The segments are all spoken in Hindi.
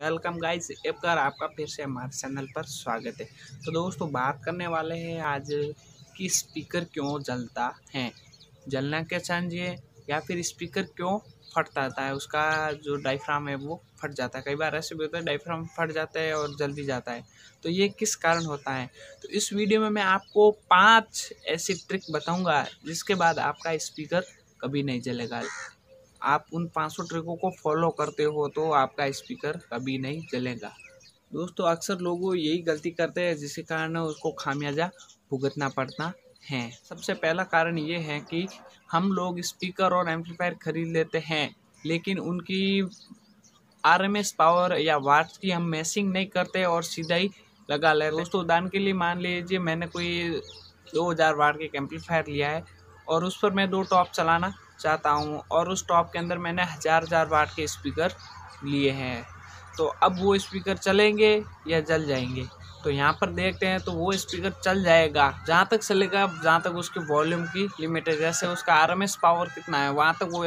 वेलकम गाइस, एक बार आपका फिर से हमारे चैनल पर स्वागत है। तो दोस्तों बात करने वाले हैं आज कि स्पीकर क्यों जलता है, जलना क्या चाहिए या फिर स्पीकर क्यों फट जाता है, उसका जो डायफ्राम है वो फट जाता है। कई बार ऐसे भी होता है डायफ्राम फट जाता है और जल भी जाता है, तो ये किस कारण होता है। तो इस वीडियो में मैं आपको 5 ऐसी ट्रिक बताऊँगा जिसके बाद आपका स्पीकर कभी नहीं जलेगा। आप उन 500 ट्रिकों को फॉलो करते हो तो आपका स्पीकर कभी नहीं जलेगा। दोस्तों अक्सर लोग यही गलती करते हैं जिसके कारण उसको खामियाजा भुगतना पड़ता है। सबसे पहला कारण ये है कि हम लोग स्पीकर और एम्पलीफायर खरीद लेते हैं, लेकिन उनकी आरएमएस पावर या वाट्स की हम मैचिंग नहीं करते और सीधा ही लगा लेते। दोस्तों उदाहरण के लिए मान लीजिए मैंने कोई 2000 वाट के एम्पलीफायर लिया है और उस पर मैं 2 टॉप चलाना चाहता हूँ और उस टॉप के अंदर मैंने हजार वाट के स्पीकर लिए हैं। तो अब वो स्पीकर चलेंगे या जल जाएंगे, तो यहाँ पर देखते हैं। तो वो स्पीकर चल जाएगा जहाँ तक चलेगा, जहाँ तक उसके वॉल्यूम की लिमिट है, जैसे उसका आरएमएस पावर कितना है वहाँ तक वो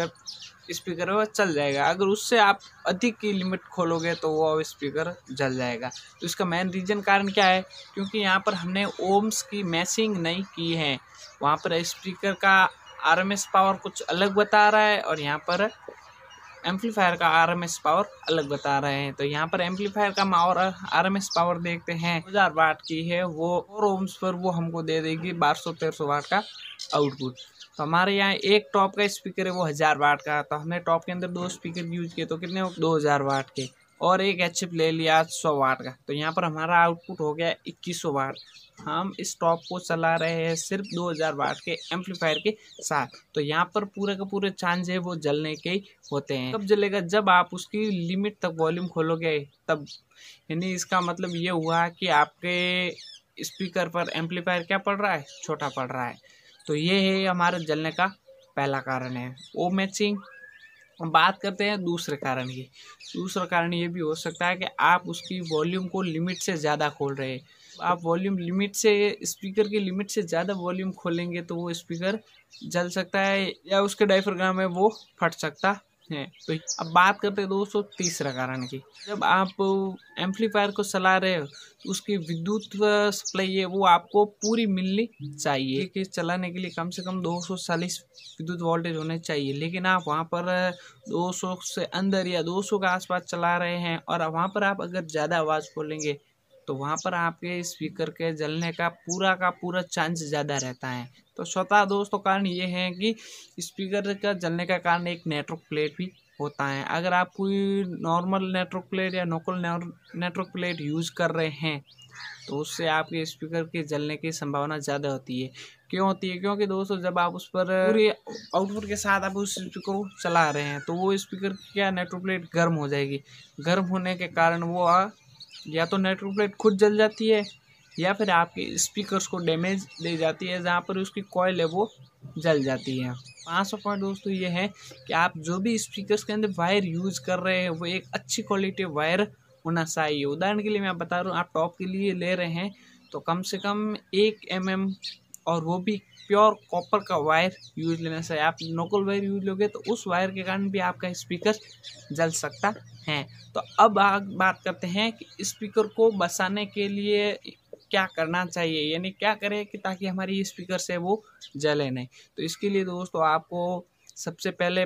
स्पीकर है वो चल जाएगा। अगर उससे आप अधिक की लिमिट खोलोगे तो वो स्पीकर जल जाएगा। तो इसका मेन रीज़न कारण क्या है, क्योंकि यहाँ पर हमने ओम्स की मैचिंग नहीं की है। वहाँ पर स्पीकर का आरएमएस पावर कुछ अलग बता रहा है और यहाँ पर एम्पलीफायर का आरएमएस पावर अलग बता रहे हैं। तो यहाँ पर एम्पलीफायर का और आरएमएस पावर देखते हैं, 2000 वाट की है वो 4 ओम्स पर वो हमको दे देगी 1200-1300 वाट का आउटपुट। तो हमारे यहाँ एक टॉप का स्पीकर है वो 1000 वाट का, तो हमने टॉप के अंदर 2 स्पीकर यूज किए तो कितने 2000 वाट के, और एक एचएफ ले लिया 100 वाट का। तो यहाँ पर हमारा आउटपुट हो गया 2100 वाट। हम इस टॉप को चला रहे हैं सिर्फ 2000 वाट के एम्पलीफायर के साथ। तो यहाँ पर पूरे का पूरे चांस है वो जलने के ही होते हैं। कब जलेगा, जब आप उसकी लिमिट तक वॉल्यूम खोलोगे तब। यानी इसका मतलब ये हुआ कि आपके स्पीकर पर एम्पलीफायर क्या पड़ रहा है, छोटा पड़ रहा है। तो ये है हमारे जलने का पहला कारण है, ओ मैचिंग। बात करते हैं दूसरे कारण की। दूसरा कारण ये भी हो सकता है कि आप उसकी वॉल्यूम को लिमिट से ज़्यादा खोल रहे हैं। आप वॉल्यूम लिमिट से, स्पीकर की लिमिट से ज़्यादा वॉल्यूम खोलेंगे तो वो स्पीकर जल सकता है या उसके डायफ्राम है वो फट सकता है। तो अब बात करते हैं दोस्तों तीसरा कारण की। जब आप एम्पलीफायर को चला रहे हो तो उसकी विद्युत सप्लाई है वो आपको पूरी मिलनी चाहिए कि चलाने के लिए कम से कम 240 विद्युत वोल्टेज होने चाहिए। लेकिन आप वहाँ पर 200 से अंदर या 200 के आसपास चला रहे हैं और वहाँ पर आप अगर ज़्यादा आवाज़ खोलेंगे तो वहाँ पर आपके स्पीकर के जलने का पूरा चांस ज़्यादा रहता है। तो स्वतः दोस्तों कारण ये है कि स्पीकर का जलने का कारण एक नेटवर्क प्लेट भी होता है। अगर आप कोई नॉर्मल नेटवर्क प्लेट या लोकल नेटवर्क प्लेट यूज़ कर रहे हैं तो उससे आपके स्पीकर के जलने की संभावना ज़्यादा होती है। क्यों होती है? क्योंकि दोस्तों जब आप उस पर पूरे आउटपुट के साथ आप उस स्पीकर को चला रहे हैं तो वो स्पीकर की क्या नेटवर्क प्लेट गर्म हो जाएगी। गर्म होने के कारण वो या तो नेटवर्क प्लेट खुद जल जाती है या फिर आपके स्पीकर्स को डैमेज दे जाती है, जहाँ पर उसकी कॉइल है वो जल जाती है। 500 पॉइंट दोस्तों ये है कि आप जो भी स्पीकर्स के अंदर वायर यूज़ कर रहे हैं वो एक अच्छी क्वालिटी वायर होना चाहिए। उदाहरण के लिए मैं बता रहा हूँ, आप टॉप के लिए ले रहे हैं तो कम से कम 1 mm और वो भी प्योर कॉपर का वायर यूज लेना चाहिए। आप लोकल वायर यूज लोगे तो उस वायर के कारण भी आपका स्पीकर जल सकता है। तो अब बात करते हैं कि स्पीकर को बचाने के लिए क्या करना चाहिए, यानी क्या करें कि ताकि हमारी स्पीकर से वो जले नहीं। तो इसके लिए दोस्तों आपको सबसे पहले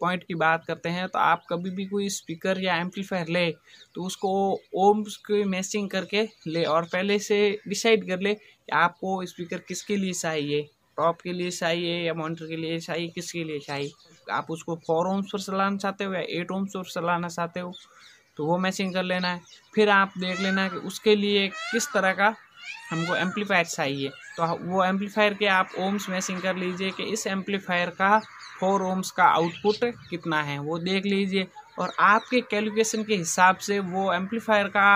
पॉइंट की बात करते हैं। तो आप कभी भी कोई स्पीकर या एम्पलीफायर ले तो उसको ओम्स की मैचिंग करके ले और पहले से डिसाइड कर ले कि आपको स्पीकर किसके लिए चाहिए, टॉप के लिए चाहिए या मॉनिटर के लिए चाहिए, किसके लिए चाहिए। आप उसको 4 ओम्स पर चलाना चाहते हो या 8 ओम्स पर चलाना चाहते हो तो वो मैचिंग कर लेना है। फिर आप देख लेना कि उसके लिए किस तरह का हमको एम्पलीफायर चाहिए। तो वो एम्पलीफायर के आप ओम्स मैचिंग कर लीजिए कि इस एम्पलीफायर का 4 ओम्स का आउटपुट कितना है वो देख लीजिए और आपके कैलकुलेशन के हिसाब से वो एम्पलीफायर का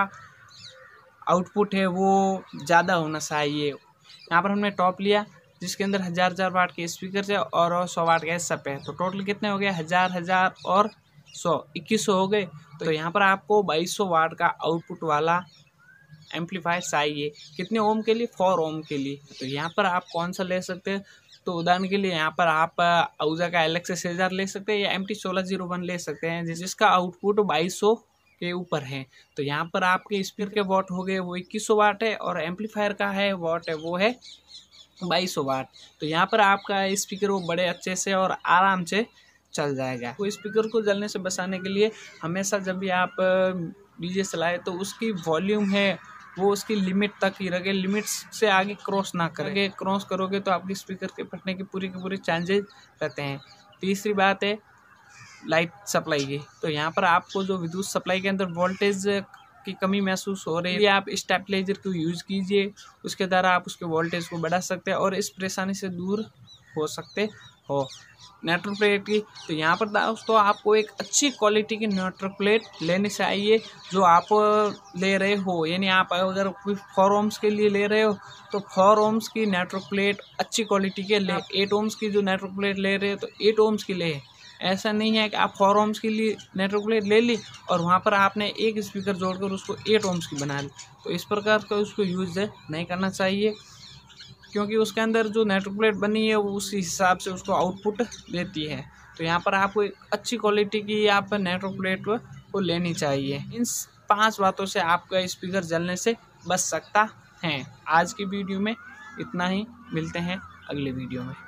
आउटपुट है वो ज़्यादा होना चाहिए। यहाँ पर हमने टॉप लिया जिसके अंदर 1000 वाट के स्पीकर है और 100 वाट का सब है। तो टोटल कितने हो गए, 1000 और 100 2100 हो गए। तो यहाँ पर आपको 2200 वाट का आउटपुट वाला एम्पलीफायर चाहिए। कितने ओम के लिए, 4 ओम के लिए। तो यहाँ पर आप कौन सा ले सकते हैं, तो उदाहरण के लिए यहाँ पर आप आउजा का LX 6000 ले सकते हैं या MT1601 ले सकते हैं जिसका आउटपुट 2200 के ऊपर है। तो यहाँ पर आपके स्पीकर के वॉट हो गए वो 2100 वाट है और एम्पलीफायर का है वॉट है वो है 2200 वाट। तो यहाँ पर आपका स्पीकर वो बड़े अच्छे से और आराम से चल जाएगा। वो स्पीकर को जलने से बचाने के लिए हमेशा जब भी आप डीजे चलाए तो उसकी वॉल्यूम है वो उसकी लिमिट तक ही रखे, लिमिट से आगे क्रॉस ना करें। क्रॉस करोगे तो आपके स्पीकर के फटने की पूरी चांसेस रहते हैं। तीसरी बात है लाइट सप्लाई की। तो यहाँ पर आपको जो विद्युत सप्लाई के अंदर वोल्टेज की कमी महसूस हो रही है, आप स्टेबलाइजर को यूज़ कीजिए, उसके द्वारा आप उसके वोल्टेज को बढ़ा सकते हैं और इस परेशानी से दूर हो सकते हो। नेटवर्क प्लेट की, तो यहाँ पर दोस्तों आपको एक अच्छी क्वालिटी की नेटवर्क प्लेट लेनी चाहिए जो आप ले रहे हो। यानी आप अगर कोई 4 ohms के लिए ले रहे हो तो 4 ohms की नेटवर्क प्लेट अच्छी क्वालिटी के ले। 8 ohms की जो नेटवर्क प्लेट ले रहे हो तो 8 ohms की ले। ऐसा नहीं है कि आप 4 ohms के लिए नेटवर्क प्लेट ले ली और वहाँ पर आपने एक स्पीकर जोड़कर उसको 8 ohms की बना ली। तो इस प्रकार का उसको यूज़ नहीं करना चाहिए, क्योंकि उसके अंदर जो नेटवर्क प्लेट बनी है वो उस हिसाब से उसको आउटपुट देती है। तो यहाँ पर आपको एक अच्छी क्वालिटी की आप नेटवर्क प्लेट को लेनी चाहिए। इन 5 बातों से आपका स्पीकर जलने से बच सकता है। आज की वीडियो में इतना ही, मिलते हैं अगले वीडियो में।